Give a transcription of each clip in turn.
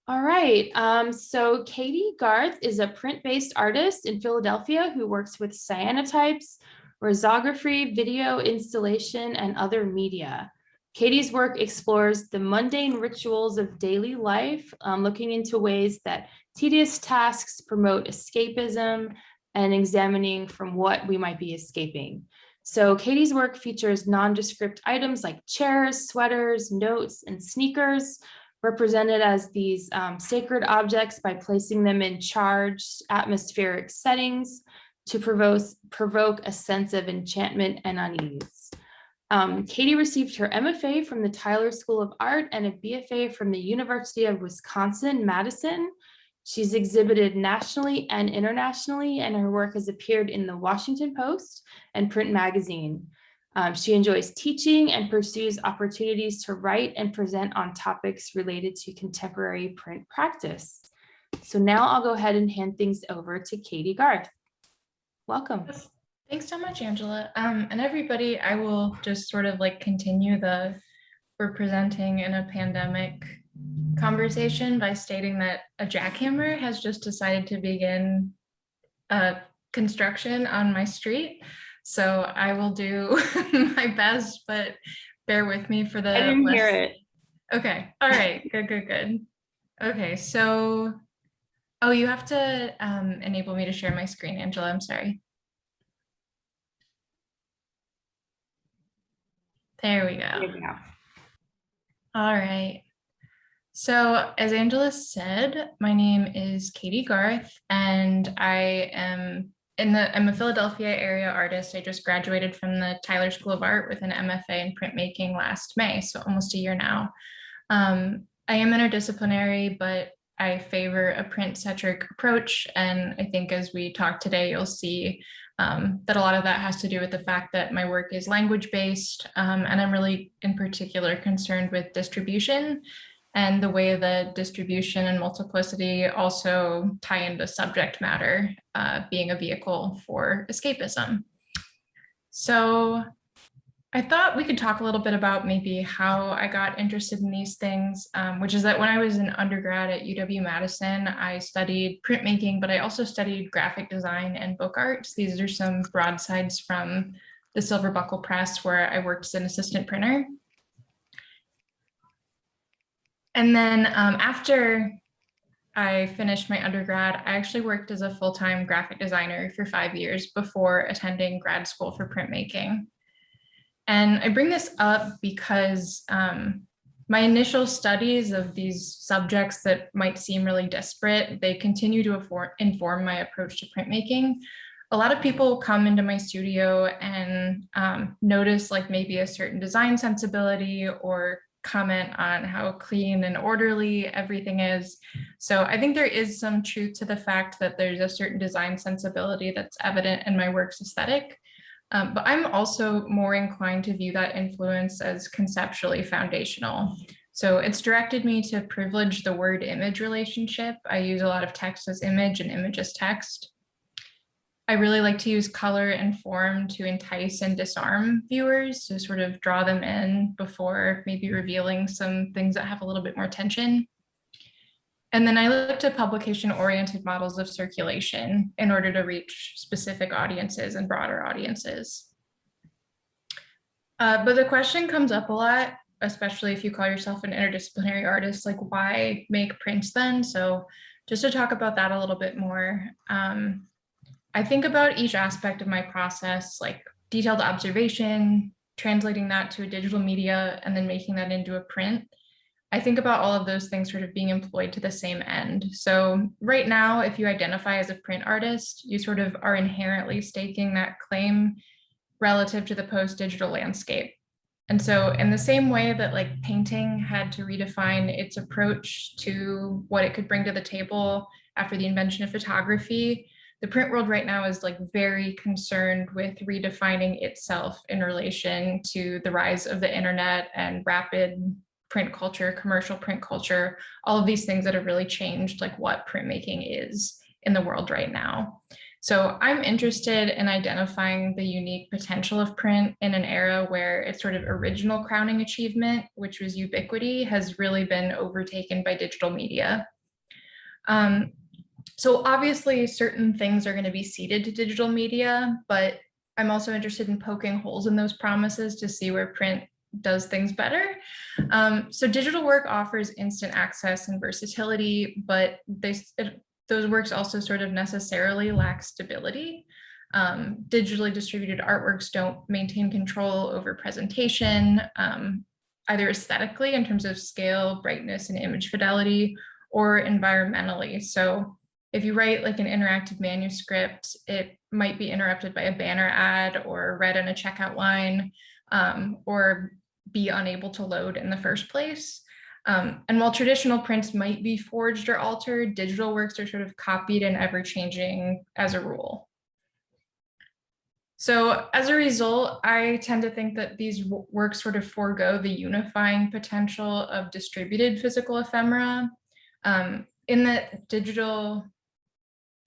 All right. So Katie Garth is a print-based artist in Philadelphia who works with cyanotypes, risography, video installation, and other media. Katie's work explores the mundane rituals of daily life, looking into ways that tedious tasks promote escapism and examining from what we might be escaping. So Katie's work features nondescript items like chairs, sweaters, notes, and sneakers, represented as these sacred objects by placing them in charged atmospheric settings to provoke a sense of enchantment and unease. Katie received her MFA from the Tyler School of Art and a BFA from the University of Wisconsin-Madison. She's exhibited nationally and internationally, and her work has appeared in the Washington Post and Print Magazine. She enjoys teaching and pursues opportunities to write and present on topics related to contemporary print practice. So now I'll go ahead and hand things over to Katie Garth. Welcome. Thanks so much, Angela. And everybody, I will just sort of like continue we're presenting in a pandemic conversation by stating that a jackhammer has just decided to begin construction on my street. So I will do my best, but bear with me for the— I didn't hear it. Okay. All right. Good. Okay. So, oh, you have to enable me to share my screen, Angela. I'm sorry. There we go. There we go. All right. So as Angela said, my name is Katie Garth, and I'm a Philadelphia area artist. I just graduated from the Tyler School of Art with an MFA in printmaking last May, so almost a year now. I am interdisciplinary, but I favor a print-centric approach, and I think as we talk today, you'll see that a lot of that has to do with the fact that my work is language-based, and I'm really in particular concerned with distribution and the way that distribution and multiplicity also tie into subject matter, being a vehicle for escapism. So I thought we could talk a little bit about maybe how I got interested in these things, which is that when I was an undergrad at UW-Madison, I studied printmaking, but I also studied graphic design and book arts. These are some broadsides from the Silver Buckle Press, where I worked as an assistant printer. And then after I finished my undergrad, I actually worked as a full-time graphic designer for 5 years before attending grad school for printmaking. And I bring this up because my initial studies of these subjects that might seem really disparate, they continue to inform my approach to printmaking. A lot of people come into my studio and notice like maybe a certain design sensibility or comment on how clean and orderly everything is. So I think there is some truth to the fact that there's a certain design sensibility that's evident in my work's aesthetic. But I'm also more inclined to view that influence as conceptually foundational. So it's directed me to privilege the word-image relationship. I use a lot of text as image and image as text. I really like to use color and form to entice and disarm viewers, to sort of draw them in before maybe revealing some things that have a little bit more tension. And then I looked at publication-oriented models of circulation in order to reach specific audiences and broader audiences. But the question comes up a lot, especially if you call yourself an interdisciplinary artist, like why make prints then? So just to talk about that a little bit more, I think about each aspect of my process, like detailed observation, translating that to a digital media, and then making that into a print. I think about all of those things sort of being employed to the same end. So right now, if you identify as a print artist, you sort of are inherently staking that claim relative to the post-digital landscape. And so in the same way that like painting had to redefine its approach to what it could bring to the table after the invention of photography, the print world right now is like very concerned with redefining itself in relation to the rise of the internet and rapid print culture, commercial print culture, all of these things that have really changed like what printmaking is in the world right now. So I'm interested in identifying the unique potential of print in an era where its sort of original crowning achievement, which was ubiquity, has really been overtaken by digital media. So obviously certain things are going to be ceded to digital media, but I'm also interested in poking holes in those promises to see where print does things better. So digital work offers instant access and versatility, but those works also sort of necessarily lack stability. Digitally distributed artworks don't maintain control over presentation, either aesthetically in terms of scale, brightness, and image fidelity, or environmentally. So if you write like an interactive manuscript, it might be interrupted by a banner ad or read in a checkout line, or be unable to load in the first place. And while traditional prints might be forged or altered, digital works are sort of copied and ever-changing as a rule. So as a result, I tend to think that these works sort of forego the unifying potential of distributed physical ephemera, in that digital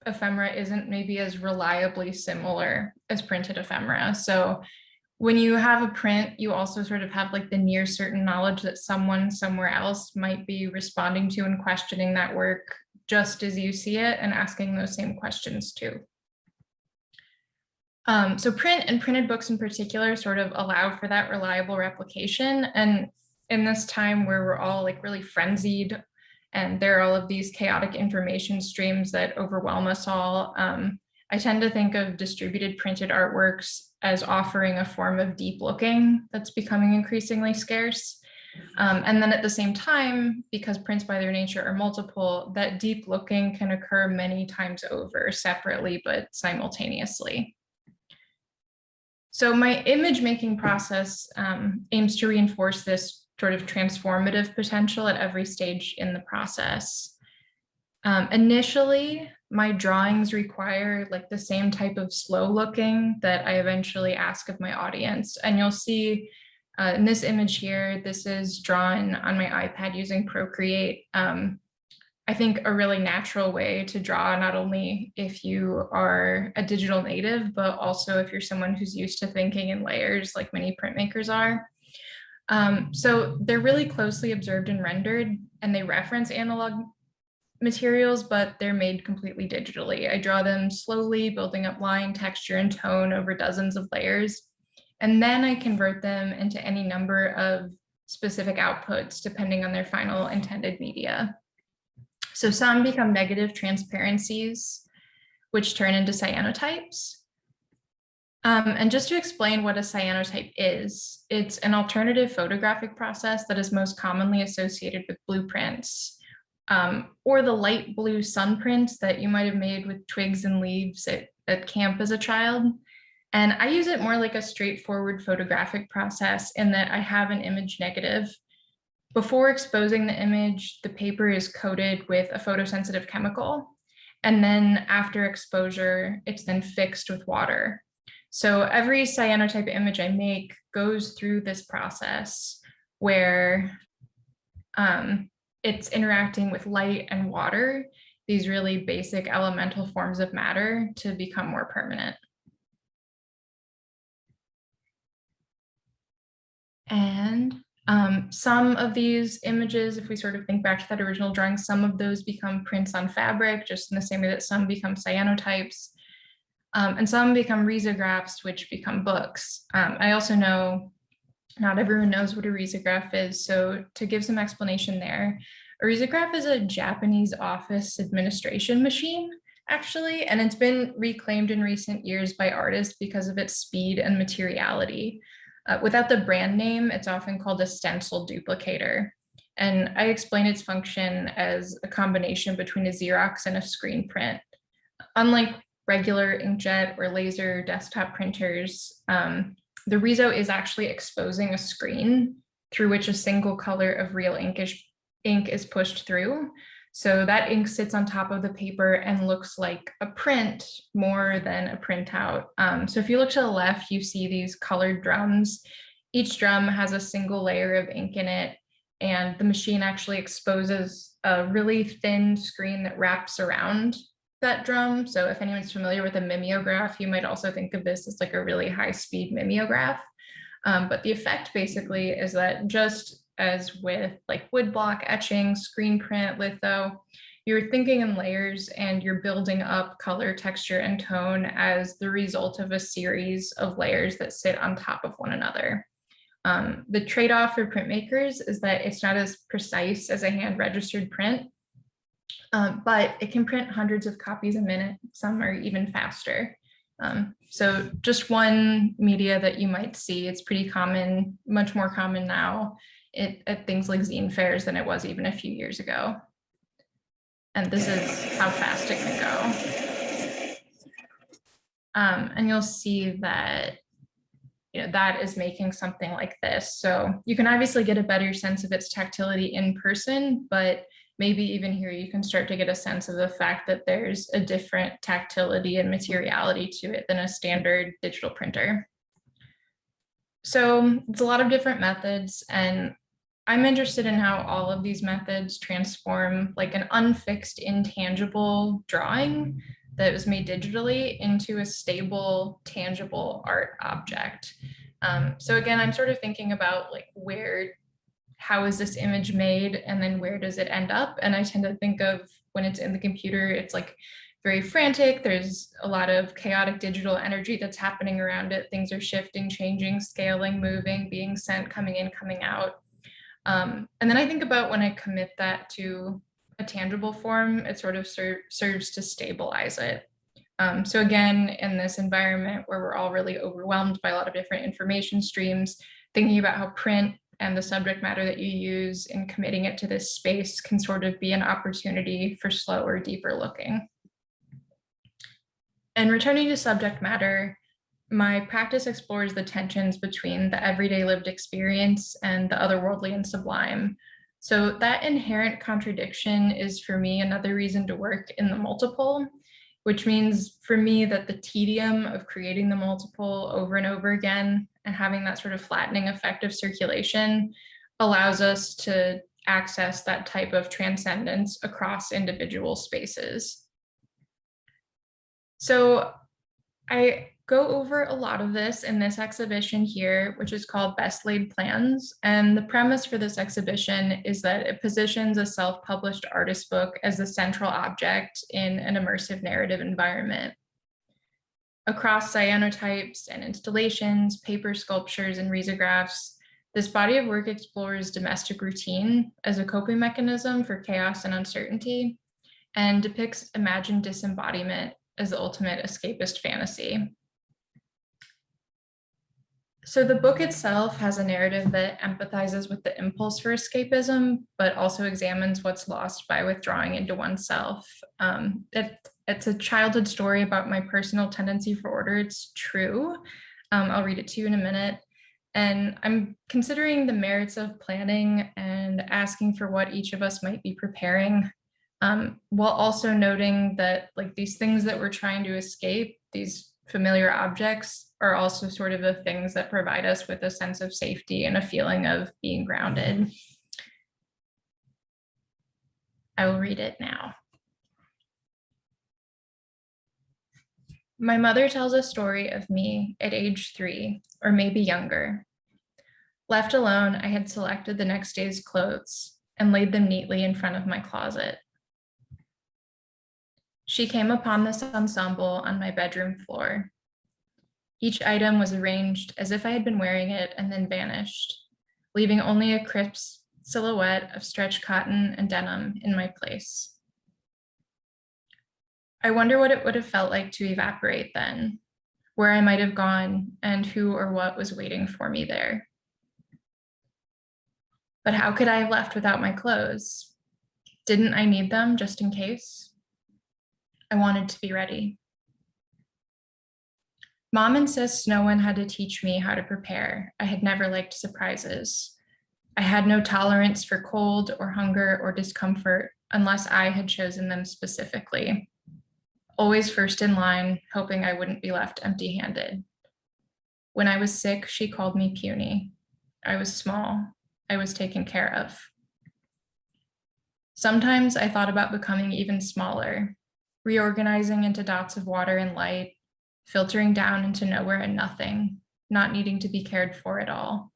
ephemera isn't maybe as reliably similar as printed ephemera. So when you have a print, you also sort of have like the near certain knowledge that someone somewhere else might be responding to and questioning that work just as you see it and asking those same questions too. So print and printed books in particular sort of allow for that reliable replication. And in this time where we're all like really frenzied and there are all of these chaotic information streams that overwhelm us all, I tend to think of distributed printed artworks as offering a form of deep looking that's becoming increasingly scarce. And then at the same time, because prints by their nature are multiple, that deep looking can occur many times over separately, but simultaneously. So my image making process aims to reinforce this sort of transformative potential at every stage in the process. Initially, my drawings require like the same type of slow looking that I eventually ask of my audience. And you'll see in this image here, this is drawn on my iPad using Procreate. I think a really natural way to draw, not only if you are a digital native, but also if you're someone who's used to thinking in layers like many printmakers are. So they're really closely observed and rendered, and they reference analog materials, but they're made completely digitally. I draw them slowly, building up line, texture, and tone over dozens of layers. And then I convert them into any number of specific outputs depending on their final intended media. So some become negative transparencies, which turn into cyanotypes. And just to explain what a cyanotype is, it's an alternative photographic process that is most commonly associated with blueprints, or the light blue sun prints that you might have made with twigs and leaves at camp as a child. And I use it more like a straightforward photographic process in that I have an image negative. Before exposing the image, the paper is coated with a photosensitive chemical. And then after exposure, it's then fixed with water. So every cyanotype image I make goes through this process where it's interacting with light and water, these really basic elemental forms of matter, to become more permanent. And some of these images, if we sort of think back to that original drawing, some of those become prints on fabric, just in the same way that some become cyanotypes. And some become risographs, which become books. I also know not everyone knows what a risograph is, so to give some explanation there, a risograph is a Japanese office administration machine, actually, and it's been reclaimed in recent years by artists because of its speed and materiality. Without the brand name, it's often called a stencil duplicator. And I explain its function as a combination between a Xerox and a screen print. Unlike regular inkjet or laser desktop printers, the Riso is actually exposing a screen through which a single color of real ink is pushed through. So that ink sits on top of the paper and looks like a print more than a printout. So if you look to the left, you see these colored drums. Each drum has a single layer of ink in it, and the machine actually exposes a really thin screen that wraps around that drum. So if anyone's familiar with a mimeograph, you might also think of this as like a really high-speed mimeograph. But the effect basically is that, just as with like woodblock etching, screen print, litho, you're thinking in layers and you're building up color, texture, and tone as the result of a series of layers that sit on top of one another. The trade-off for printmakers is that it's not as precise as a hand-registered print, but it can print hundreds of copies a minute. Some are even faster. So just one media that you might see, it's pretty common, much more common now at things like zine fairs than it was even a few years ago. And this is how fast it can go. And you'll see that that is making something like this. So you can obviously get a better sense of its tactility in person, but maybe even here you can start to get a sense of the fact that there's a different tactility and materiality to it than a standard digital printer. So it's a lot of different methods, and I'm interested in how all of these methods transform like an unfixed, intangible drawing that was made digitally into a stable, tangible art object. So again, I'm sort of thinking about like how is this image made, and then where does it end up? And I tend to think of when it's in the computer, it's like very frantic. There's a lot of chaotic digital energy that's happening around it. Things are shifting, changing, scaling, moving, being sent, coming in, coming out. And then I think about when I commit that to a tangible form, it sort of serves to stabilize it. So again, in this environment where we're all really overwhelmed by a lot of different information streams, thinking about how print and the subject matter that you use in committing it to this space can sort of be an opportunity for slower, deeper looking. And returning to subject matter, my practice explores the tensions between the everyday lived experience and the otherworldly and sublime. So that inherent contradiction is for me another reason to work in the multiple, which means for me that the tedium of creating the multiple over and over again and having that sort of flattening effect of circulation allows us to access that type of transcendence across individual spaces. So I go over a lot of this in this exhibition here, which is called Best Laid Plans. And the premise for this exhibition is that it positions a self-published artist book as the central object in an immersive narrative environment. Across cyanotypes and installations, paper sculptures, and risographs, this body of work explores domestic routine as a coping mechanism for chaos and uncertainty, and depicts imagined disembodiment as the ultimate escapist fantasy. So the book itself has a narrative that empathizes with the impulse for escapism, but also examines what's lost by withdrawing into oneself. It's a childhood story about my personal tendency for order. It's true. I'll read it to you in a minute. And I'm considering the merits of planning and asking for what each of us might be preparing, while also noting that like these things that we're trying to escape, these familiar objects, are also sort of the things that provide us with a sense of safety and a feeling of being grounded. I will read it now. My mother tells a story of me at age 3, or maybe younger. Left alone, I had selected the next day's clothes and laid them neatly in front of my closet. She came upon this ensemble on my bedroom floor. Each item was arranged as if I had been wearing it and then vanished, leaving only a crisp silhouette of stretched cotton and denim in my place. I wonder what it would have felt like to evaporate then, where I might have gone and who or what was waiting for me there. But how could I have left without my clothes? Didn't I need them just in case? I wanted to be ready. Mom insists no one had to teach me how to prepare. I had never liked surprises. I had no tolerance for cold or hunger or discomfort unless I had chosen them specifically. Always first in line, hoping I wouldn't be left empty-handed. When I was sick, she called me puny. I was small. I was taken care of. Sometimes I thought about becoming even smaller, reorganizing into dots of water and light, filtering down into nowhere and nothing, not needing to be cared for at all.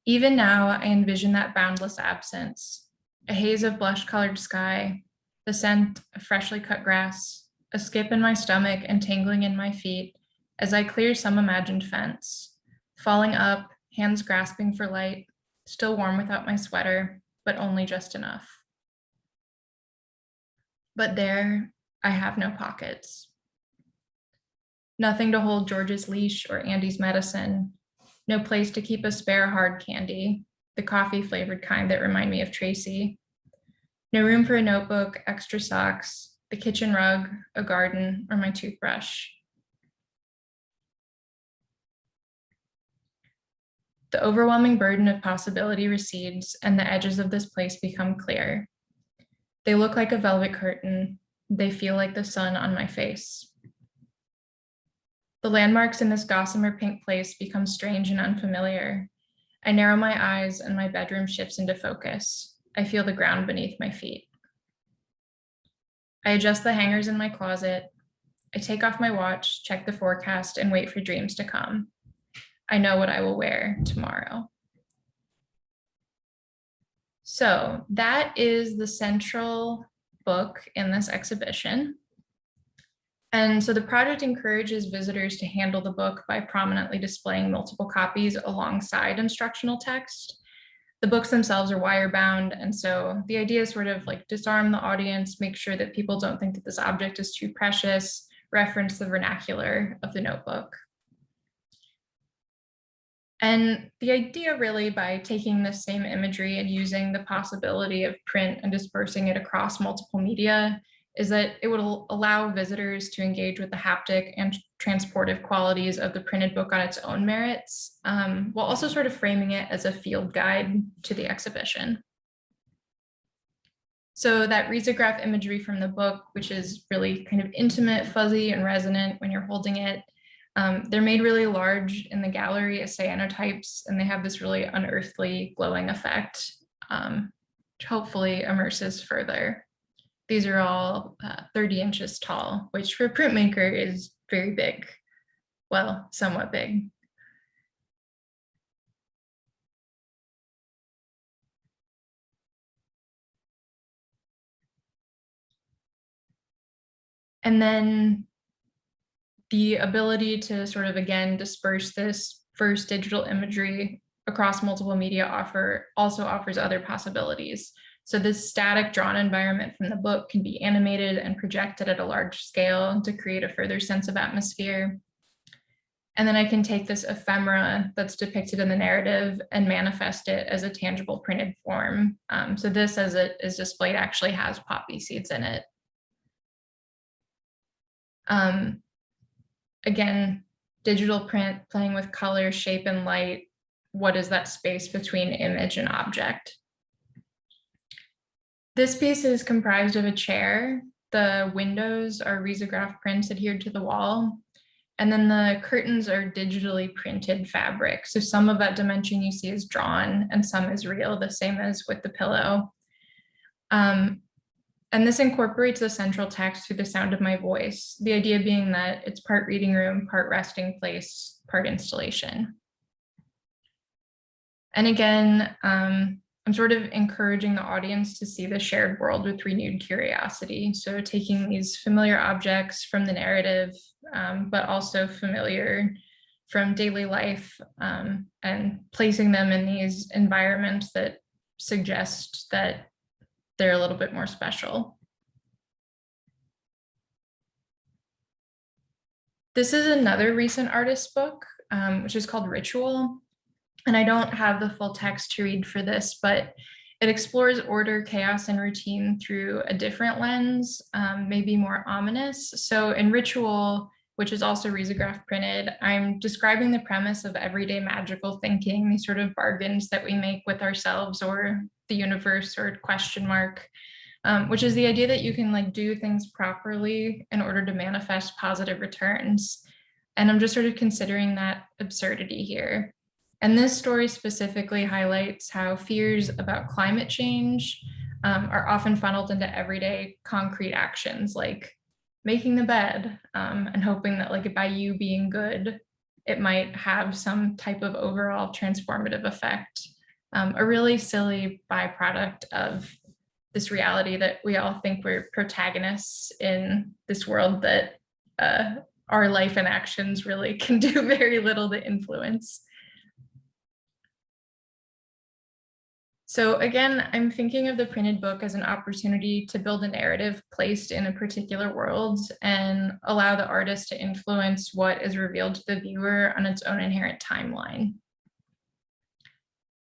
Even now, I envision that boundless absence. a haze of blush-colored sky, the scent of freshly cut grass, a skip in my stomach and tingling in my feet as I clear some imagined fence, falling up, hands grasping for light, still warm without my sweater, but only just enough. But there, I have no pockets. Nothing to hold George's leash or Andy's medicine, no place to keep a spare hard candy, the coffee-flavored kind that remind me of Tracy. No room for a notebook, extra socks, the kitchen rug, a garden, or my toothbrush. The overwhelming burden of possibility recedes and the edges of this place become clear. They look like a velvet curtain. They feel like the sun on my face. The landmarks in this gossamer pink place become strange and unfamiliar. I narrow my eyes and my bedroom shifts into focus. I feel the ground beneath my feet. I adjust the hangers in my closet. I take off my watch, check the forecast, and wait for dreams to come. I know what I will wear tomorrow. So that is the central book in this exhibition. And so the project encourages visitors to handle the book by prominently displaying multiple copies alongside instructional text. The books themselves are wire bound, and so the idea is sort of like disarm the audience, make sure that people don't think that this object is too precious, reference the vernacular of the notebook. And the idea really, by taking the same imagery and using the possibility of print and dispersing it across multiple media, is that it would allow visitors to engage with the haptic and transportive qualities of the printed book on its own merits, while also sort of framing it as a field guide to the exhibition. So that risograph imagery from the book, which is really kind of intimate, fuzzy, and resonant when you're holding it, they're made really large in the gallery as cyanotypes, and they have this really unearthly glowing effect, which hopefully immerses further. These are all 30 inches tall, which for a printmaker is very big. Well, somewhat big. And then the ability to sort of, again, disperse this first digital imagery across multiple media also offers other possibilities. So this static drawn environment from the book can be animated and projected at a large scale to create a further sense of atmosphere. And then I can take this ephemera that's depicted in the narrative and manifest it as a tangible printed form. So this, as it is displayed, actually has poppy seeds in it. Again, digital print, playing with color, shape, and light. What is that space between image and object? This piece is comprised of a chair. The windows are risograph prints adhered to the wall. And then the curtains are digitally printed fabric. So some of that dimension you see is drawn and some is real, the same as with the pillow. And this incorporates the central text through the sound of my voice, the idea being that it's part reading room, part resting place, part installation. And again, I'm sort of encouraging the audience to see the shared world with renewed curiosity. So taking these familiar objects from the narrative, but also familiar from daily life, and placing them in these environments that suggest that they're a little bit more special. This is another recent artist's book, which is called Ritual. And I don't have the full text to read for this, but it explores order, chaos, and routine through a different lens, maybe more ominous. So in Ritual, which is also risograph printed, I'm describing the premise of everyday magical thinking, these sort of bargains that we make with ourselves or the universe or question mark, which is the idea that you can like do things properly in order to manifest positive returns. And I'm just sort of considering that absurdity here. And this story specifically highlights how fears about climate change are often funneled into everyday concrete actions like making the bed and hoping that like by you being good, it might have some type of overall transformative effect. A really silly byproduct of this reality that we all think we're protagonists in this world that our life and actions really can do very little to influence. So again, I'm thinking of the printed book as an opportunity to build a narrative placed in a particular world and allow the artist to influence what is revealed to the viewer on its own inherent timeline.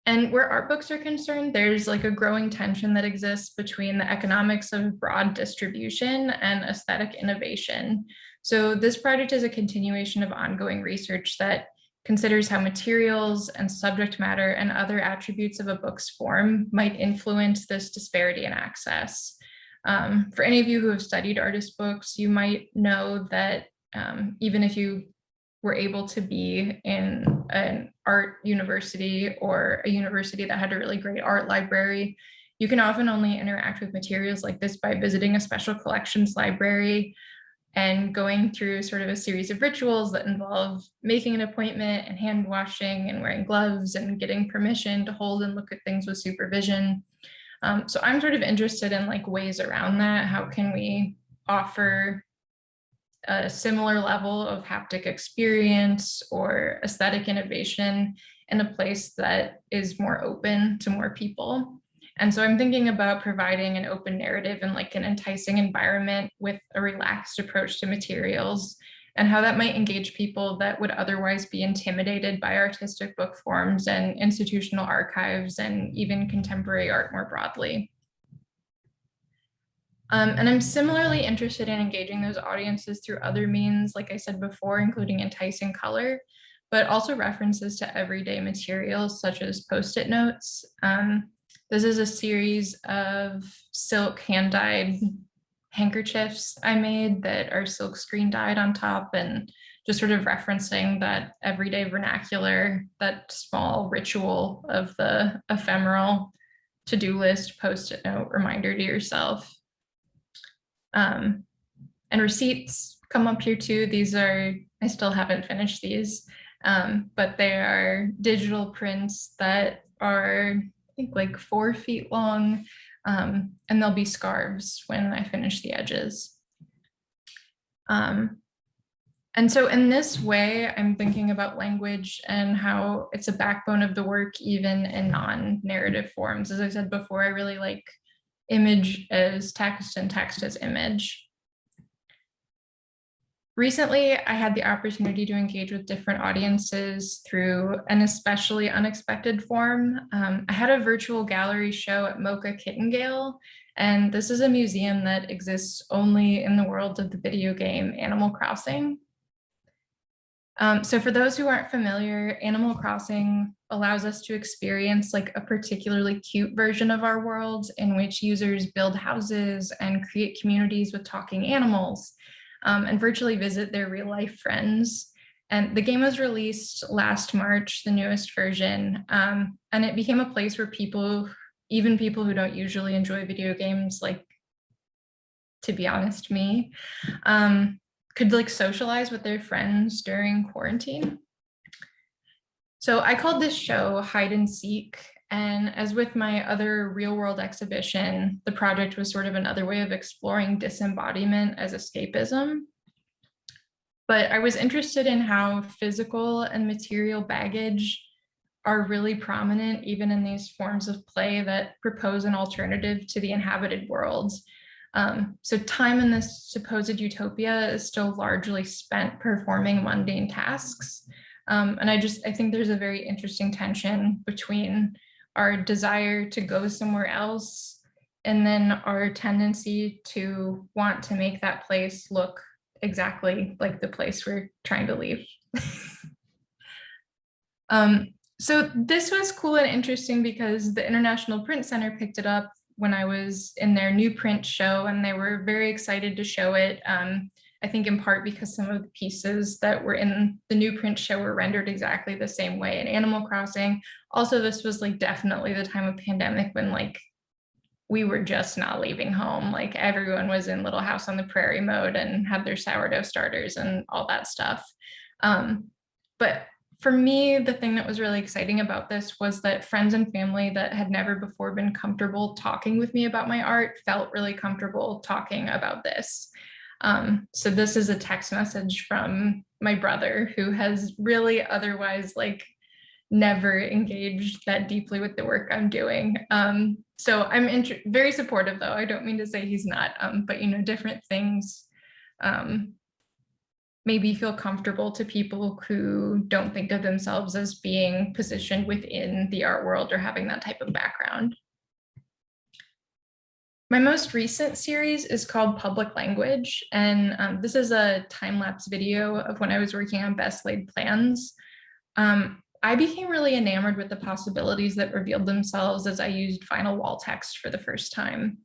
And where art books are concerned, there's like a growing tension that exists between the economics of broad distribution and aesthetic innovation. So this project is a continuation of ongoing research that considers how materials and subject matter and other attributes of a book's form might influence this disparity in access. For any of you who have studied artist books, you might know that even if you were able to be in an art university or a university that had a really great art library, you can often only interact with materials like this by visiting a special collections library and going through sort of a series of rituals that involve making an appointment and hand washing and wearing gloves and getting permission to hold and look at things with supervision. So I'm sort of interested in like ways around that. How can we offer a similar level of haptic experience or aesthetic innovation in a place that is more open to more people? And so I'm thinking about providing an open narrative and like an enticing environment with a relaxed approach to materials and how that might engage people that would otherwise be intimidated by artistic book forms and institutional archives and even contemporary art more broadly. And I'm similarly interested in engaging those audiences through other means, like I said before, including enticing color, but also references to everyday materials such as Post-it notes. This is a series of silk hand-dyed handkerchiefs I made that are silk screen dyed on top, and just sort of referencing that everyday vernacular, that small ritual of the ephemeral to-do list, Post-it note reminder to yourself. And receipts come up here too. These are, I still haven't finished these, but they are digital prints that are, I think, like 4 feet long, and they'll be scarves when I finish the edges. And so in this way, I'm thinking about language and how it's a backbone of the work, even in non-narrative forms. As I said before, I really like image as text and text as image. Recently, I had the opportunity to engage with different audiences through an especially unexpected form. I had a virtual gallery show at Mocha Kittengale, and this is a museum that exists only in the world of the video game Animal Crossing. So for those who aren't familiar, Animal Crossing allows us to experience like a particularly cute version of our world in which users build houses and create communities with talking animals, and virtually visit their real life friends. And the game was released last March, the newest version, and it became a place where people, even people who don't usually enjoy video games, like, to be honest, me, could like socialize with their friends during quarantine. So I called this show Hide and Seek. And as with my other real world exhibition, the project was sort of another way of exploring disembodiment as escapism. But I was interested in how physical and material baggage are really prominent even in these forms of play that propose an alternative to the inhabited worlds. So time in this supposed utopia is still largely spent performing mundane tasks. And I think there's a very interesting tension between our desire to go somewhere else and then our tendency to want to make that place look exactly like the place we're trying to leave. So this was cool and interesting because the International Print Center picked it up when I was in their new print show, and they were very excited to show it. I think in part because some of the pieces that were in the new print show were rendered exactly the same way in Animal Crossing. Also, this was like definitely the time of pandemic when like we were just not leaving home. Like everyone was in Little House on the Prairie mode and had their sourdough starters and all that stuff. But for me, the thing that was really exciting about this was that friends and family that had never before been comfortable talking with me about my art felt really comfortable talking about this. So this is a text message from my brother, who has really otherwise like never engaged that deeply with the work I'm doing. So I'm very supportive, though. I don't mean to say he's not, but different things maybe feel comfortable to people who don't think of themselves as being positioned within the art world or having that type of background. My most recent series is called Public Language, and this is a time-lapse video of when I was working on Best Laid Plans. I became really enamored with the possibilities that revealed themselves as I used vinyl wall text for the first time.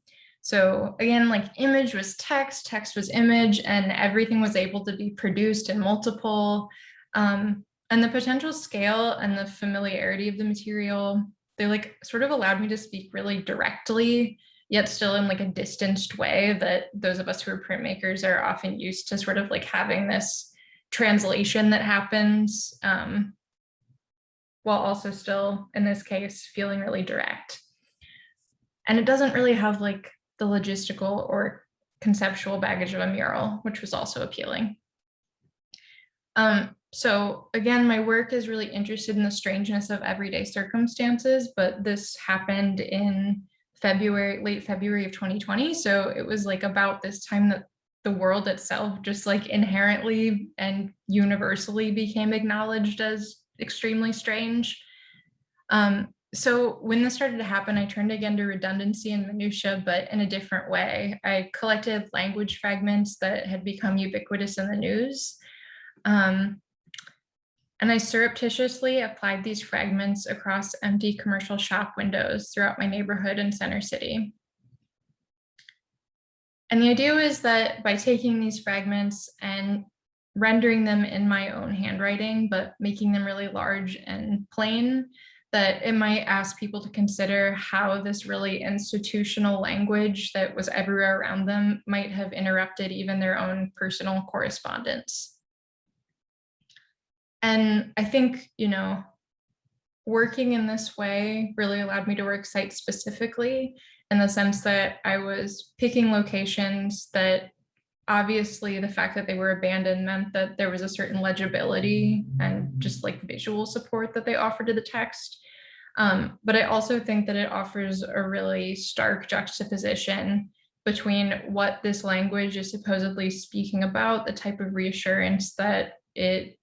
So again, like image was text, text was image, and everything was able to be produced in multiple. And the potential scale and the familiarity of the material, they like sort of allowed me to speak really directly, yet still in like a distanced way that those of us who are printmakers are often used to sort of like having this translation that happens, while also still, in this case, feeling really direct. And it doesn't really have like the logistical or conceptual baggage of a mural, which was also appealing. So again, my work is really interested in the strangeness of everyday circumstances, but this happened in late February of 2020. So it was like about this time that the world itself just like inherently and universally became acknowledged as extremely strange. So when this started to happen, I turned again to redundancy and minutia, but in a different way. I collected language fragments that had become ubiquitous in the news. And I surreptitiously applied these fragments across empty commercial shop windows throughout my neighborhood in Center City. And the idea is that by taking these fragments and rendering them in my own handwriting, but making them really large and plain, that it might ask people to consider how this really institutional language that was everywhere around them might have interrupted even their own personal correspondence. And I think, working in this way really allowed me to work site specifically, in the sense that I was picking locations that obviously the fact that they were abandoned meant that there was a certain legibility and just like visual support that they offered to the text. But I also think that it offers a really stark juxtaposition between what this language is supposedly speaking about, the type of reassurance that it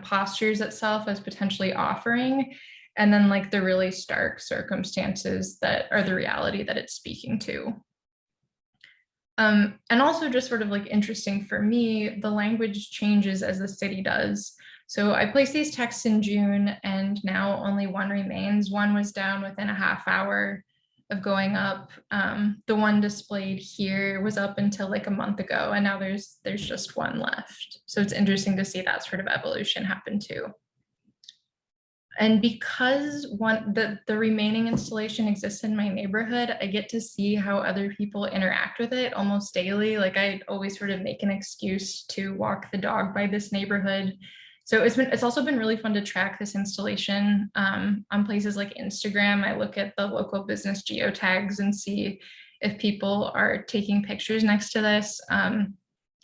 postures itself as potentially offering, and then like the really stark circumstances that are the reality that it's speaking to. And also just sort of like interesting for me, the language changes as the city does. So I placed these texts in June and now only one remains. One was down within a half hour of going up. The one displayed here was up until like a month ago, and now there's just one left. So it's interesting to see that sort of evolution happen too. And because the remaining installation exists in my neighborhood, I get to see how other people interact with it almost daily. Like I always sort of make an excuse to walk the dog by this neighborhood. So it's also been really fun to track this installation on places like Instagram. I look at the local business geotags and see if people are taking pictures next to this. And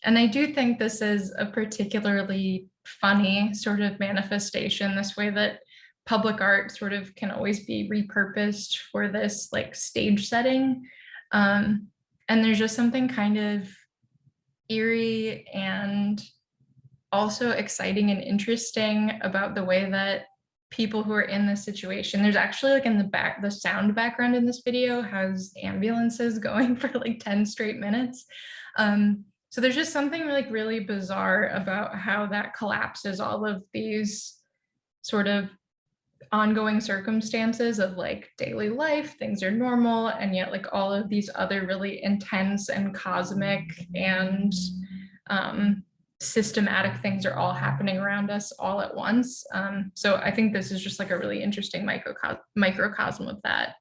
I do think this is a particularly funny sort of manifestation, this way that public art sort of can always be repurposed for this like stage setting. And there's just something kind of eerie and also exciting and interesting about the way that people who are in this situation, there's actually like in the back, the sound background in this video has ambulances going for like 10 straight minutes. So there's just something like really bizarre about how that collapses all of these sort of ongoing circumstances of like daily life, things are normal, and yet like all of these other really intense and cosmic and systematic things are all happening around us all at once. So I think this is just like a really interesting microcosm of that.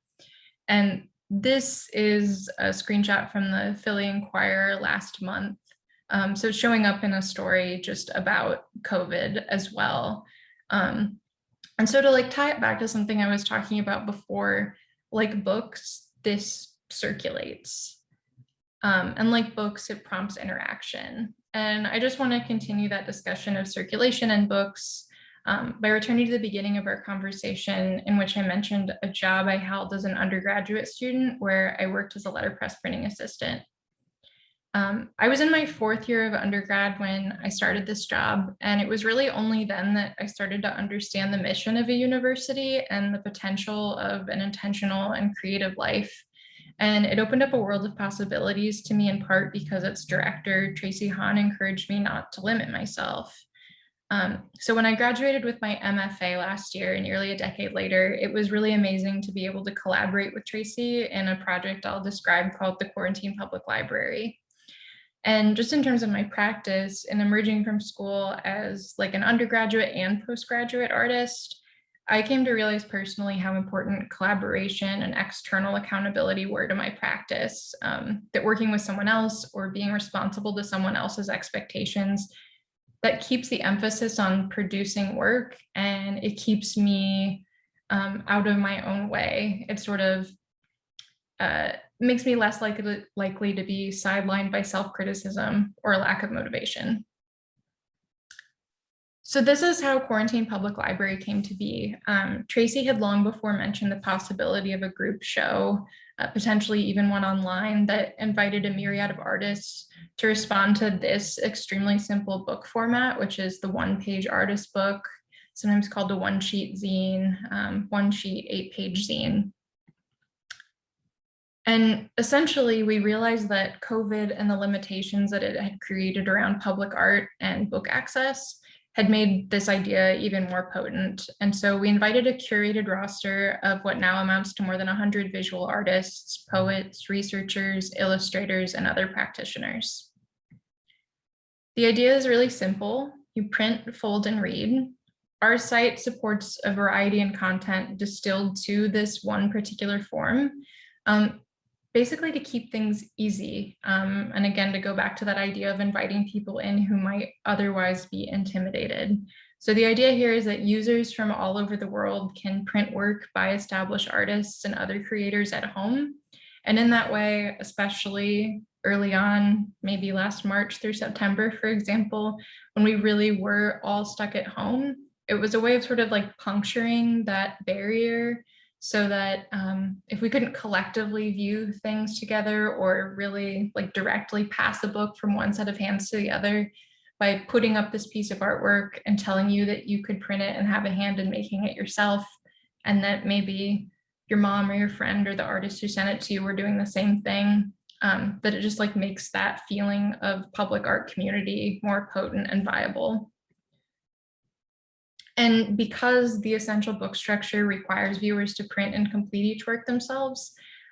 And this is a screenshot from the Philly Inquirer last month. So showing up in a story just about COVID as well. And so to like tie it back to something I was talking about before, like books, this circulates. And like books, it prompts interaction. And I just want to continue that discussion of circulation in books by returning to the beginning of our conversation, in which I mentioned a job I held as an undergraduate student where I worked as a letterpress printing assistant. I was in my 4th year of undergrad when I started this job, and it was really only then that I started to understand the mission of a university and the potential of an intentional and creative life. And it opened up a world of possibilities to me, in part because its director, Tracy Hahn, encouraged me not to limit myself. So when I graduated with my MFA last year, nearly a decade later, it was really amazing to be able to collaborate with Tracy in a project I'll describe called the Quarantine Public Library. And just in terms of my practice and emerging from school as like an undergraduate and postgraduate artist, I came to realize personally how important collaboration and external accountability were to my practice, that working with someone else or being responsible to someone else's expectations, that keeps the emphasis on producing work, and it keeps me out of my own way. It sort of makes me less likely to be sidelined by self-criticism or a lack of motivation. So this is how Quarantine Public Library came to be. Tracy had long before mentioned the possibility of a group show, potentially even one online, that invited a myriad of artists to respond to this extremely simple book format, which is the 1-page artist book, sometimes called a one-sheet zine, 1-sheet 8-page zine. And essentially, we realized that COVID and the limitations that it had created around public art and book access had made this idea even more potent. And so we invited a curated roster of what now amounts to more than 100 visual artists, poets, researchers, illustrators, and other practitioners. The idea is really simple. You print, fold, and read. Our site supports a variety in content distilled to this one particular form, basically to keep things easy. And again, to go back to that idea of inviting people in who might otherwise be intimidated. So the idea here is that users from all over the world can print work by established artists and other creators at home. And in that way, especially early on, maybe last March through September, for example, when we really were all stuck at home, it was a way of sort of like puncturing that barrier, so that if we couldn't collectively view things together or really like directly pass a book from one set of hands to the other, by putting up this piece of artwork and telling you that you could print it and have a hand in making it yourself, and that maybe your mom or your friend or the artist who sent it to you were doing the same thing, that it just like makes that feeling of public art community more potent and viable. And because the essential book structure requires viewers to print and complete each work themselves,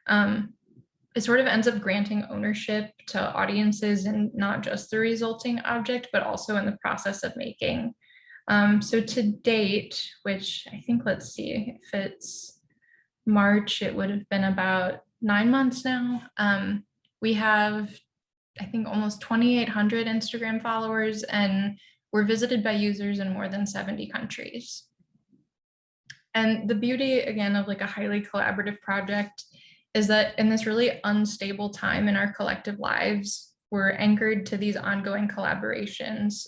it sort of ends up granting ownership to audiences in not just the resulting object, but also in the process of making. So to date, which I think, let's see, if it's March, it would have been about 9 months now. We have, I think, almost 2,800 Instagram followers, and we're visited by users in more than 70 countries. And the beauty, again, of like a highly collaborative project is that in this really unstable time in our collective lives, we're anchored to these ongoing collaborations.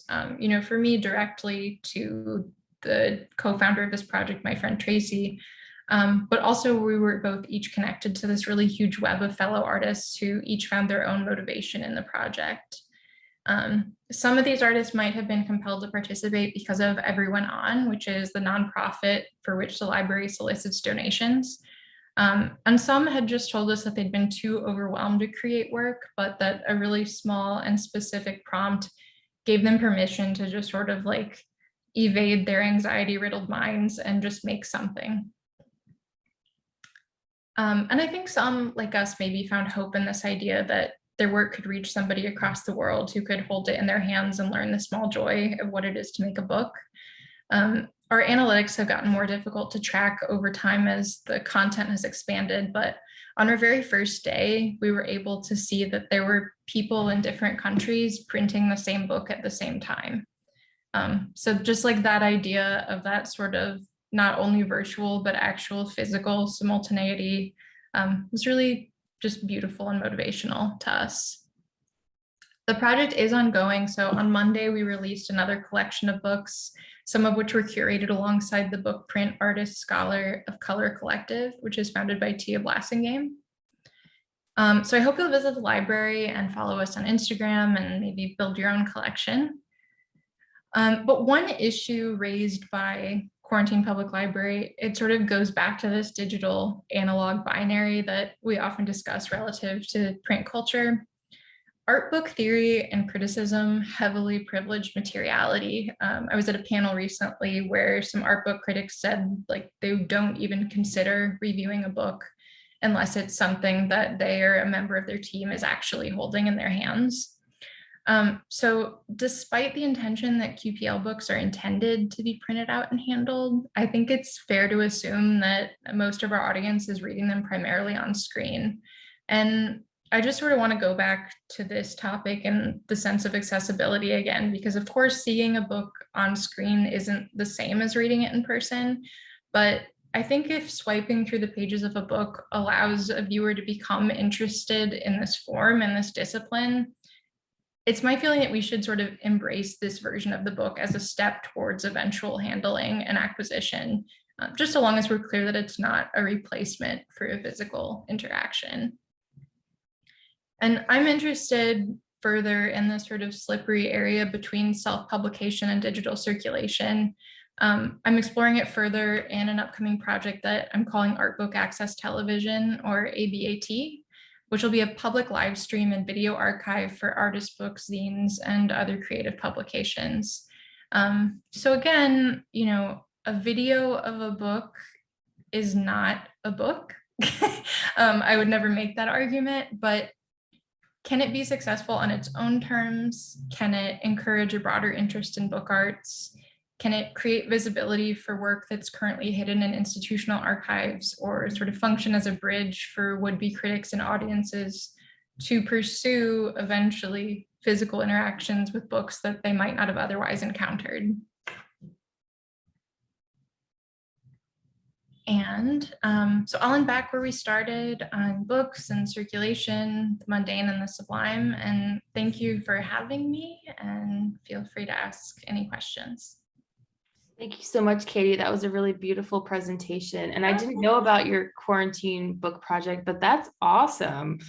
For me, directly to the co-founder of this project, my friend Tracy, but also we were both each connected to this really huge web of fellow artists who each found their own motivation in the project. Some of these artists might have been compelled to participate because of Everyone On, which is the nonprofit for which the library solicits donations. And some had just told us that they'd been too overwhelmed to create work, but that a really small and specific prompt gave them permission to just sort of like evade their anxiety-riddled minds and just make something. And I think some, like us, maybe found hope in this idea that their work could reach somebody across the world who could hold it in their hands and learn the small joy of what it is to make a book. Our analytics have gotten more difficult to track over time as the content has expanded, but on our very first day, we were able to see that there were people in different countries printing the same book at the same time. So just like that idea of that sort of not only virtual, but actual physical simultaneity was really just beautiful and motivational to us. The project is ongoing. So on Monday, we released another collection of books, some of which were curated alongside the book Print Artist Scholar of Color Collective, which is founded by Tia Blassingame. So I hope you'll visit the library and follow us on Instagram and maybe build your own collection. But one issue raised by Quarantine Public Library, it sort of goes back to this digital analog binary that we often discuss relative to print culture. Art book theory and criticism heavily privileged materiality. I was at a panel recently where some art book critics said like they don't even consider reviewing a book unless it's something that they or a member of their team is actually holding in their hands. So despite the intention that QPL books are intended to be printed out and handled, I think it's fair to assume that most of our audience is reading them primarily on screen. And I just sort of want to go back to this topic and the sense of accessibility again, because of course, seeing a book on screen isn't the same as reading it in person. But I think if swiping through the pages of a book allows a viewer to become interested in this form and this discipline, it's my feeling that we should sort of embrace this version of the book as a step towards eventual handling and acquisition, just so long as we're clear that it's not a replacement for a physical interaction. And I'm interested further in this sort of slippery area between self-publication and digital circulation. I'm exploring it further in an upcoming project that I'm calling Art Book Access Television, or ABAT, which will be a public live stream and video archive for artist books, zines, and other creative publications. So again, you know, a video of a book is not a book. I would never make that argument, but can it be successful on its own terms? Can it encourage a broader interest in book arts? Can it create visibility for work that's currently hidden in institutional archives, or sort of function as a bridge for would-be critics and audiences to pursue eventually physical interactions with books that they might not have otherwise encountered? And so I'll end back where we started on books and circulation, the mundane and the sublime. And thank you for having me, and feel free to ask any questions. Thank you so much, Katie. That was a really beautiful presentation. And I didn't know about your quarantine book project, but that's awesome.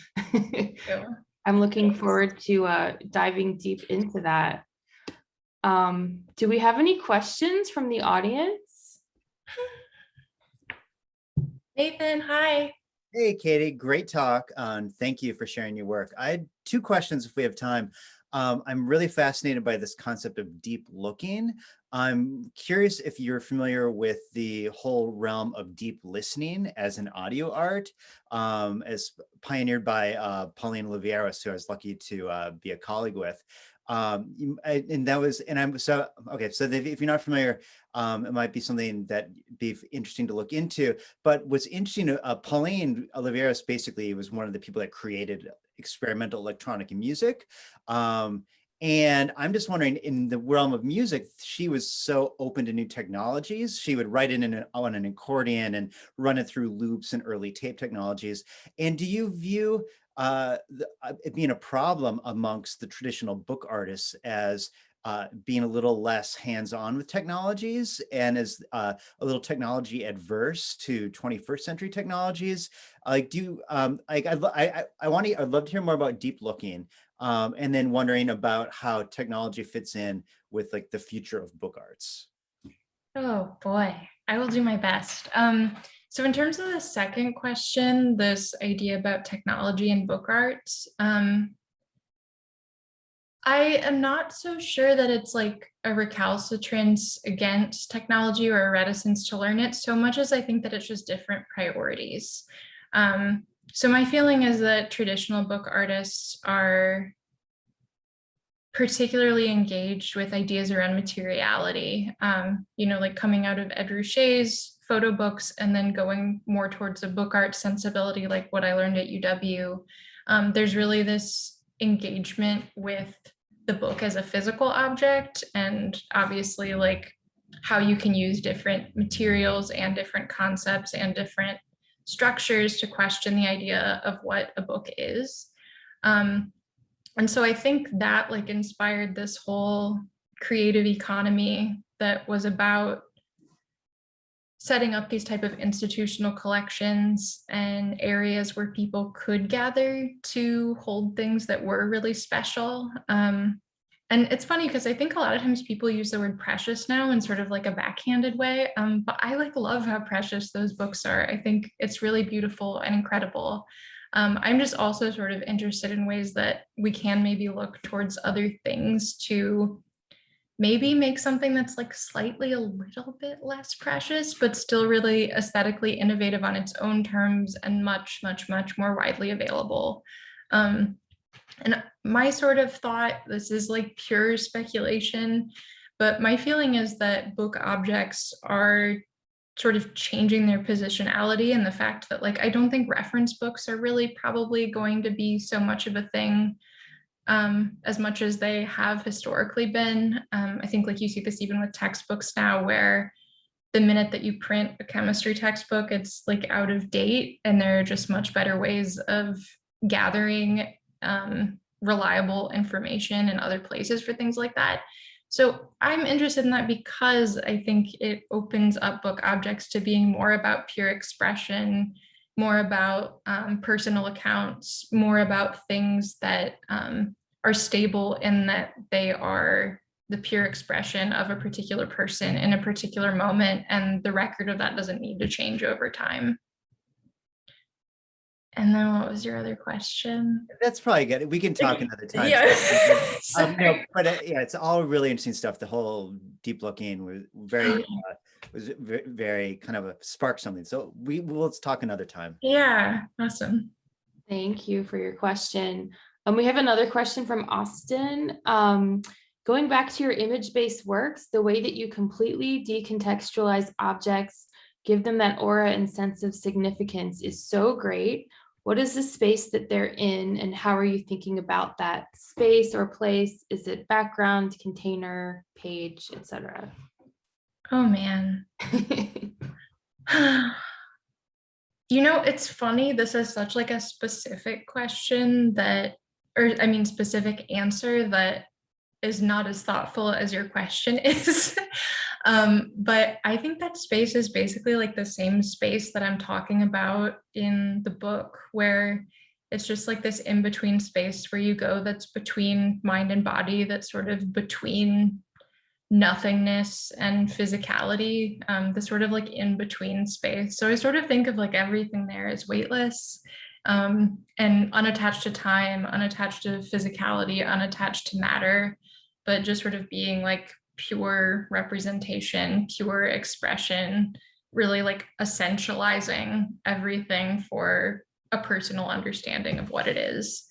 I'm looking forward to diving deep into that. Do we have any questions from the audience? Nathan, hi. Hey, Katie, great talk. Thank you for sharing your work. I had two questions if we have time. I'm really fascinated by this concept of deep looking. I'm curious if you're familiar with the whole realm of deep listening as an audio art, as pioneered by Pauline Oliveros, who I was lucky to be a colleague with. And that was, and I'm so, okay, so if you're not familiar, it might be something that be interesting to look into. But what's interesting, Pauline Oliveros basically was one of the people that created experimental electronic music. And I'm just wondering, in the realm of music, she was so open to new technologies. She would write it on an accordion and run it through loops and early tape technologies. And do you view it being a problem amongst the traditional book artists as being a little less hands-on with technologies, and as a little technology adverse to 21st century technologies? Like, do you, I'd love to hear more about deep looking, and then wondering about how technology fits in with like the future of book arts. Oh boy, I will do my best. So in terms of the second question, this idea about technology and book arts, I am not so sure that it's like a recalcitrance against technology or a reticence to learn it, so much as I think that it's just different priorities. So my feeling is that traditional book artists are particularly engaged with ideas around materiality, you know, like coming out of Ed Ruscha's photo books and then going more towards a book art sensibility, like what I learned at UW. There's really this engagement with the book as a physical object, and obviously like how you can use different materials and different concepts and different structures to question the idea of what a book is. And so I think that like inspired this whole creative economy that was about setting up these type of institutional collections and areas where people could gather to hold things that were really special. And it's funny because I think a lot of times people use the word precious now in sort of like a backhanded way, but I like love how precious those books are. I think it's really beautiful and incredible. I'm just also sort of interested in ways that we can maybe look towards other things to maybe make something that's like slightly a little bit less precious, but still really aesthetically innovative on its own terms and much, much, much more widely available. And my sort of thought, this is like pure speculation, but my feeling is that book objects are sort of changing their positionality, and the fact that like I don't think reference books are really probably going to be so much of a thing as much as they have historically been. I think like you see this even with textbooks now, where the minute that you print a chemistry textbook, it's like out of date, and there are just much better ways of gathering reliable information in other places for things like that. So I'm interested in that because I think it opens up book objects to being more about pure expression, more about personal accounts, more about things that are stable in that they are the pure expression of a particular person in a particular moment, and the record of that doesn't need to change over time. And then what was your other question? That's probably good. We can talk another time. Yeah. No, but yeah, it's all really interesting stuff. The whole deep looking was very kind of a spark something. So let's talk another time. Yeah, awesome. Thank you for your question. We have another question from Austin. Going back to your image-based works, the way that you completely decontextualize objects, give them that aura and sense of significance is so great. What is the space that they're in, and how are you thinking about that space or place? Is it background, container, page, etc.? Oh man. You know, it's funny, this is such like a specific question that, or I mean, specific answer that is not as thoughtful as your question is. But I think that space is basically like the same space that I'm talking about in the book, where it's just like this in-between space where you go that's between mind and body, that's sort of between nothingness and physicality, the sort of like in-between space. So I sort of think of like everything there as weightless, and unattached to time, unattached to physicality, unattached to matter, but just sort of being like pure representation, pure expression, really like essentializing everything for a personal understanding of what it is.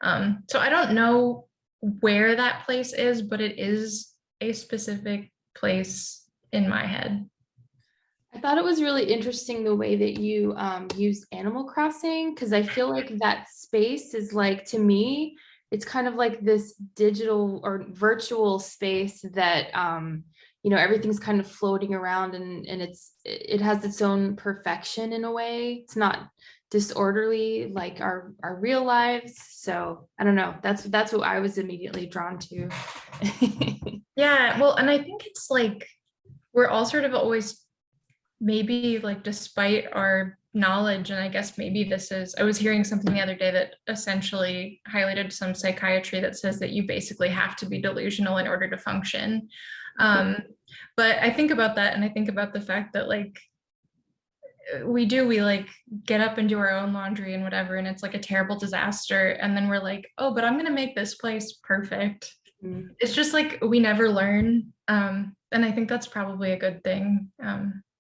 So I don't know where that place is, but it is a specific place in my head. I thought it was really interesting the way that you use Animal Crossing, because I feel like that space is like, to me, it's kind of like this digital or virtual space that you know, everything's kind of floating around, and it has its own perfection in a way. It's not disorderly like our real lives. So I don't know, that's what I was immediately drawn to. Yeah, well, and I think it's like we're all sort of always, maybe like despite our knowledge, and I guess maybe this is, I was hearing something the other day that essentially highlighted some psychiatry that says that you basically have to be delusional in order to function. But I think about that, and I think about the fact that like we like get up and do our own laundry and whatever, and it's like a terrible disaster, and then we're like, oh, but I'm gonna make this place perfect. It's just like we never learn, and I think that's probably a good thing,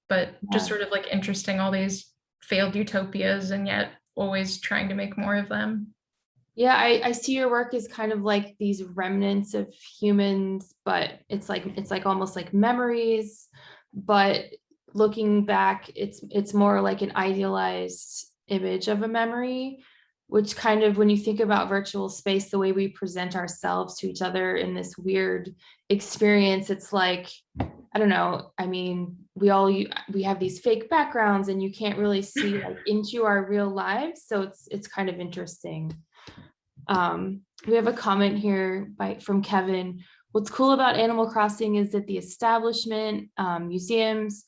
but just sort of like interesting, all these failed utopias and yet always trying to make more of them. Yeah, I see your work as kind of like these remnants of humans, but it's like almost like memories, but looking back, it's more like an idealized image of a memory. which kind of, when you think about virtual space, the way we present ourselves to each other in this weird experience, it's like, I don't know, I mean, we have these fake backgrounds and you can't really see like into our real lives. So it's kind of interesting. We have a comment here from Kevin. What's cool about Animal Crossing is that the establishment, museums,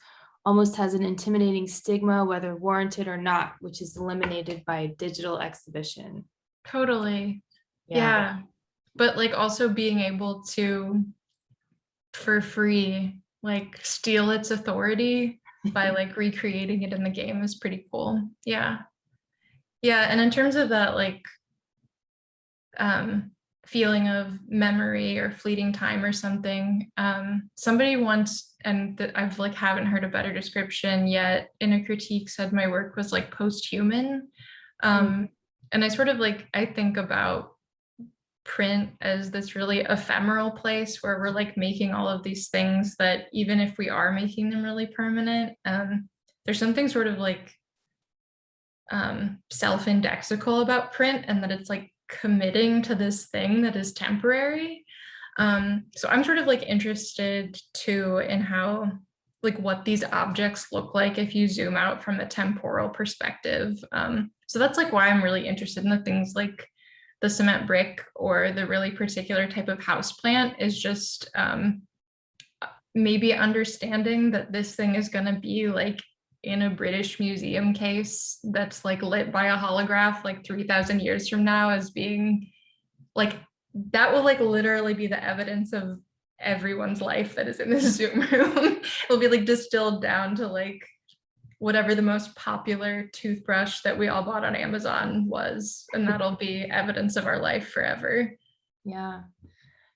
almost has an intimidating stigma, whether warranted or not, which is eliminated by digital exhibition. Totally. Yeah. But like also being able to, for free, like steal its authority by like recreating it in the game is pretty cool. Yeah. Yeah. And in terms of that, like, feeling of memory or fleeting time or something, somebody once, and I've like haven't heard a better description yet, in a critique said my work was like post-human. And I sort of like, I think about print as this really ephemeral place where we're like making all of these things that even if we are making them really permanent, there's something sort of like self-indexical about print, and that it's like committing to this thing that is temporary. So I'm sort of like interested too in how, like what these objects look like if you zoom out from a temporal perspective. So that's like why I'm really interested in the things like the cement brick or the really particular type of houseplant, is just maybe understanding that this thing is going to be like in a British museum case that's like lit by a holograph like 3,000 years from now, as being like, that will like literally be the evidence of everyone's life that is in this Zoom room. It'll be like distilled down to like whatever the most popular toothbrush that we all bought on Amazon was, and that'll be evidence of our life forever. Yeah.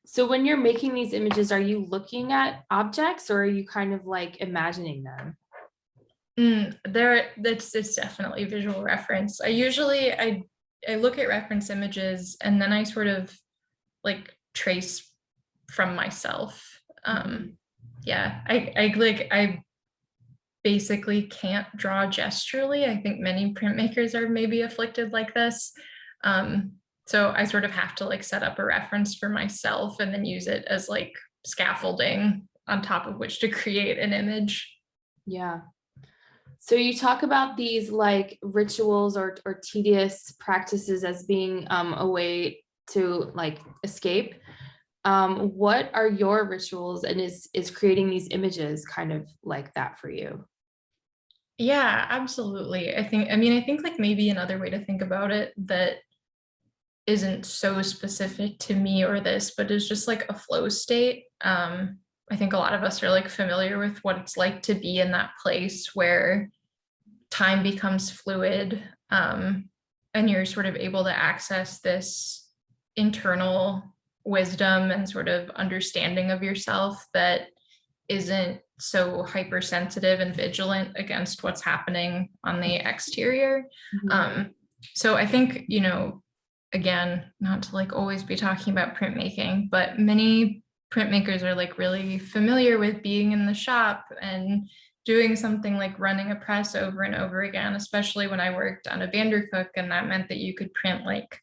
So when you're making these images, are you looking at objects or are you kind of like imagining them? It's definitely visual reference. I look at reference images and then I sort of like trace from myself. Yeah, I basically can't draw gesturally. I think many printmakers are maybe afflicted like this. So I sort of have to like set up a reference for myself and then use it as like scaffolding on top of which to create an image. Yeah. So you talk about these like rituals or tedious practices as being a way to like escape. What are your rituals, and is creating these images kind of like that for you? Yeah, absolutely. I think like maybe another way to think about it that isn't so specific to me or this, but is just like a flow state. I think a lot of us are like familiar with what it's like to be in that place where time becomes fluid, and you're sort of able to access this internal wisdom and sort of understanding of yourself that isn't so hypersensitive and vigilant against what's happening on the exterior. So I think, you know, again, not to like always be talking about printmaking, but many printmakers are like really familiar with being in the shop and doing something like running a press over and over again, especially when I worked on a Vandercook, and that meant that you could print like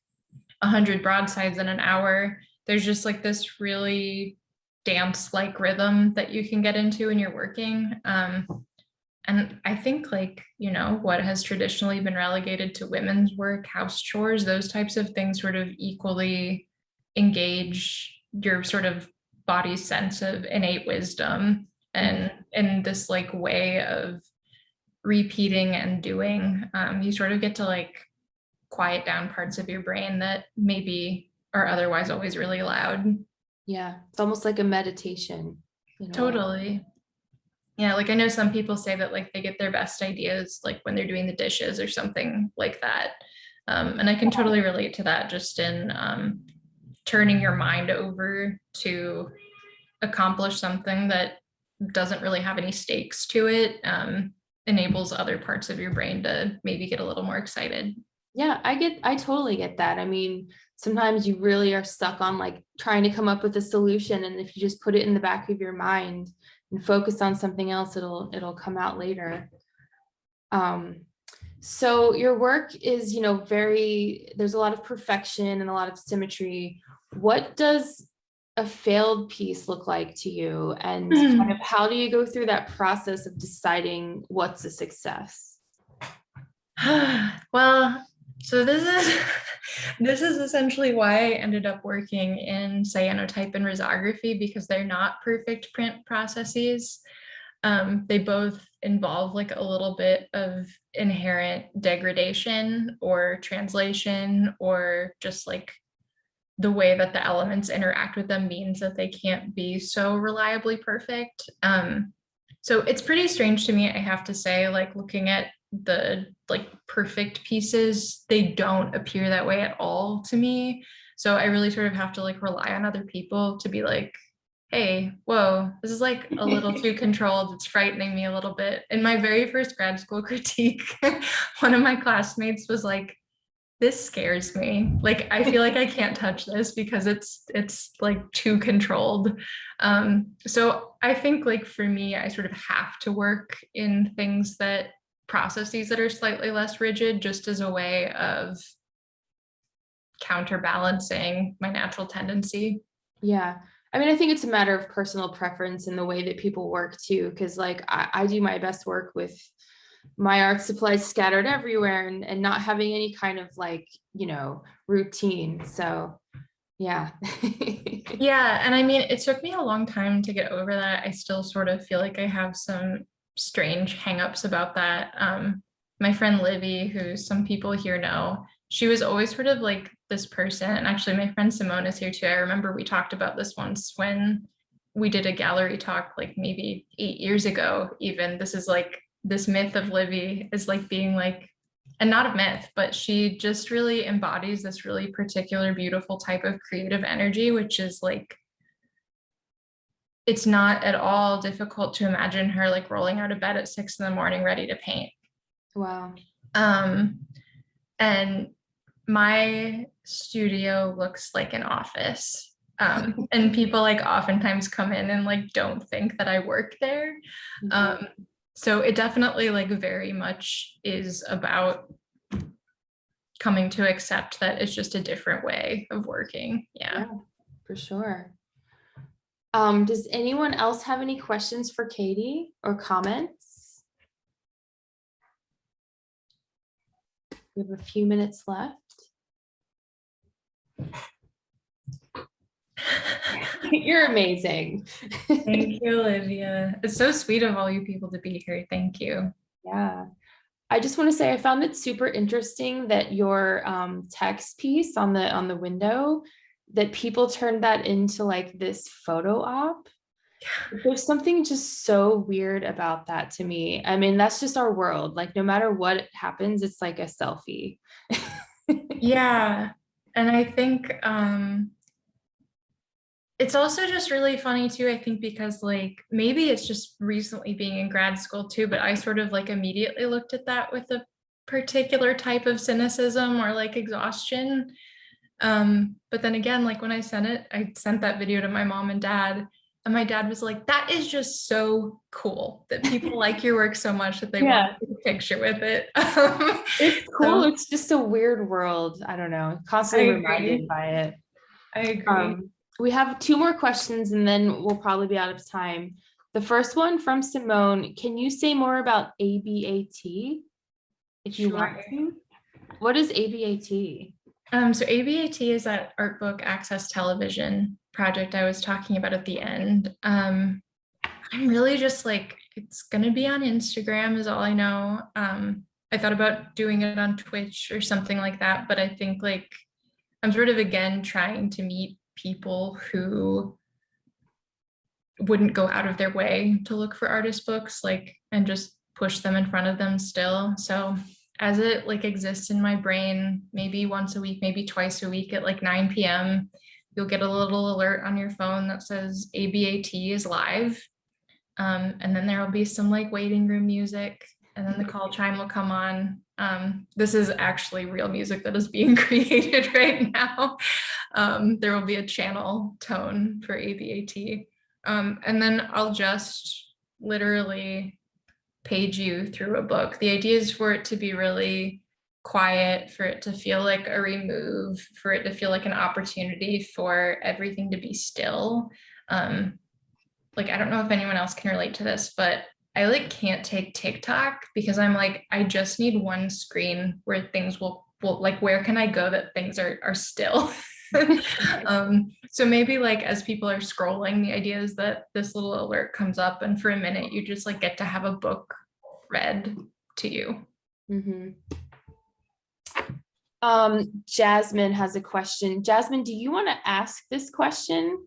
100 broadsides in an hour. There's just like this really dance-like rhythm that you can get into when you're working. And I think like, you know, what has traditionally been relegated to women's work, house chores, those types of things sort of equally engage your sort of body's sense of innate wisdom, and in this like way of repeating and doing, you sort of get to like quiet down parts of your brain that maybe are otherwise always really loud. Yeah, it's almost like a meditation. Totally. Yeah, like I know some people say that like they get their best ideas like when they're doing the dishes or something like that. And I can totally relate to that, just in turning your mind over to accomplish something that doesn't really have any stakes to it, enables other parts of your brain to maybe get a little more excited. Yeah, I totally get that. I mean, sometimes you really are stuck on like trying to come up with a solution, and if you just put it in the back of your mind and focus on something else, it'll come out later. So your work is, there's a lot of perfection and a lot of symmetry. What does a failed piece look like to you? And kind of how do you go through that process of deciding what's a success? Well, so this is essentially why I ended up working in cyanotype and risography, because they're not perfect print processes. They both involve like a little bit of inherent degradation or translation, or just like the way that the elements interact with them means that they can't be so reliably perfect. So it's pretty strange to me, I have to say, like looking at the like perfect pieces, they don't appear that way at all to me. So I really sort of have to like rely on other people to be like, hey, whoa, this is like a little too controlled. It's frightening me a little bit. In my very first grad school critique, one of my classmates was like, this scares me. Like, I feel like I can't touch this because it's like too controlled. So I think like for me, I sort of have to work in things processes that are slightly less rigid, just as a way of counterbalancing my natural tendency. Yeah. I mean, I think it's a matter of personal preference in the way that people work too, because like I do my best work with my art supplies scattered everywhere and not having any kind of like, routine. So yeah. Yeah. And I mean, it took me a long time to get over that. I still sort of feel like I have some strange hangups about that. My friend Livy, who some people here know, she was always sort of like this person. And actually my friend Simone is here too. I remember we talked about this once when we did a gallery talk, like maybe 8 years ago, even. This is like, this myth of Livy is like being like, and not a myth, but she just really embodies this really particular, beautiful type of creative energy, which is like, it's not at all difficult to imagine her like rolling out of bed at 6 a.m, ready to paint. Wow. And my studio looks like an office. And people like oftentimes come in and like don't think that I work there. So it definitely like very much is about coming to accept that it's just a different way of working. Yeah, for sure. Does anyone else have any questions for Katie or comments? We have a few minutes left. You're amazing. Thank you, Olivia. It's so sweet of all you people to be here. Thank you. Yeah. I just want to say I found it super interesting that your text piece on the window, that people turned that into like this photo op. There's something just so weird about that to me. I mean, that's just our world. Like no matter what happens, it's like a selfie. Yeah. And I think it's also just really funny too, I think, because like maybe it's just recently being in grad school too, but I sort of like immediately looked at that with a particular type of cynicism or like exhaustion. But then again, like when I sent that video to my mom and dad, and my dad was like, that is just so cool that people like your work so much that they want to take a picture with it. It's cool. So, it's just a weird world. I don't know. Constantly reminded by it. I agree. We have 2 more questions and then we'll probably be out of time. The first one from Simone, can you say more about ABAT if you want to? What is ABAT? So ABAT is that art book access television project I was talking about at the end. I'm really just like, it's going to be on Instagram is all I know. I thought about doing it on Twitch or something like that, but I think like I'm sort of again trying to meet people who wouldn't go out of their way to look for artist books, like, and just push them in front of them still. So as it like exists in my brain, maybe once a week, maybe twice a week at like 9 p.m, you'll get a little alert on your phone that says ABAT is live. And then there will be some like waiting room music, and then the call chime will come on. This is actually real music that is being created right now. There will be a channel tone for ABAT. And then I'll just literally page you through a book. The idea is for it to be really quiet, for it to feel like a remove, for it to feel like an opportunity for everything to be still. Like, I don't know if anyone else can relate to this, but I like can't take TikTok because I'm like, I just need one screen where things will like, where can I go that things are still? So maybe like as people are scrolling, the idea is that this little alert comes up and for a minute you just like get to have a book read to you. Jasmine has a question. Jasmine, do you want to ask this question?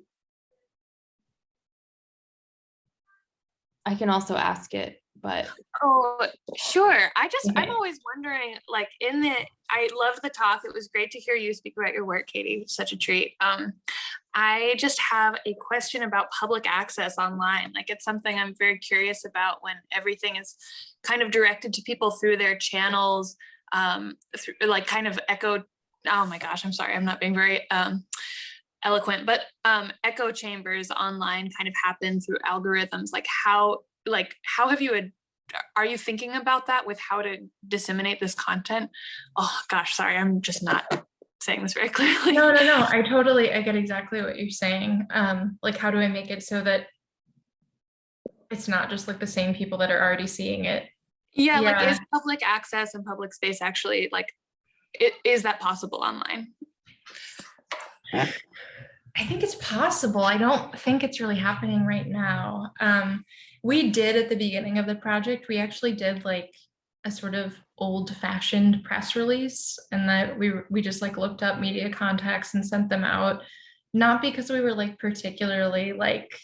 I can also ask it, but Oh, sure. I'm always wondering, like, I love the talk. It was great to hear you speak about your work, Katie. It's such a treat. I just have a question about public access online. Like, it's something I'm very curious about when everything is kind of directed to people through their channels, through, like, kind of echo. Oh my gosh, I'm sorry. I'm not being very eloquent, but echo chambers online kind of happen through algorithms. Like, how have you are you thinking about that with how to disseminate this content? Oh gosh, sorry, I'm just not saying this very clearly. No, I get exactly what you're saying. Like, how do I make it so that it's not just like the same people that are already seeing it? Yeah, like, is public access and public space actually, like, is that possible online? I think it's possible. I don't think it's really happening right now. We did at the beginning of the project, we actually did like a sort of old-fashioned press release, and that we just like looked up media contacts and sent them out, not because we were like particularly like,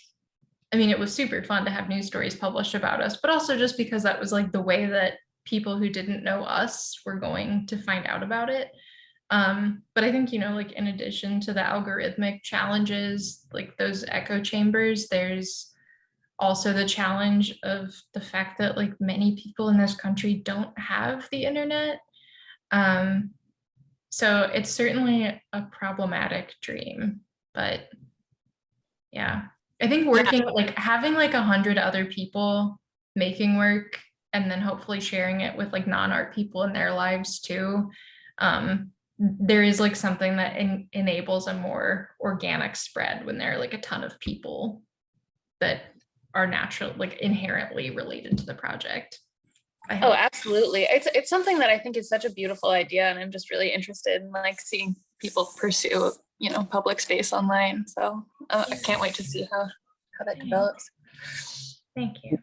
I mean, it was super fun to have news stories published about us, but also just because that was like the way that people who didn't know us were going to find out about it. But I think, you know, like in addition to the algorithmic challenges, like those echo chambers, there's also the challenge of the fact that like many people in this country don't have the internet. So it's certainly a problematic dream, but yeah, I think working like having like 100 other people making work and then hopefully sharing it with like non-art people in their lives too. There is like something that enables a more organic spread when there are like a ton of people that are natural, like inherently related to the project. Oh, absolutely. It's something that I think is such a beautiful idea, and I'm just really interested in like seeing people pursue, you know, public space online. So I can't wait to see how that develops. Thank you.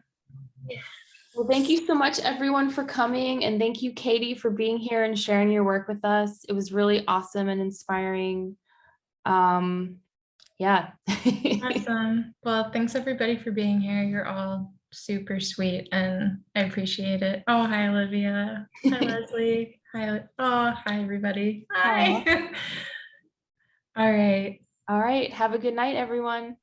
well, thank you so much everyone for coming, and thank you, Katie, for being here and sharing your work with us. It was really awesome and inspiring. Yeah. Awesome. Well, thanks everybody for being here. You're all super sweet and I appreciate it. Oh, hi, Olivia. Hi, Leslie. Hi. Oh, hi, everybody. Hi. All right. All right. Have a good night, everyone.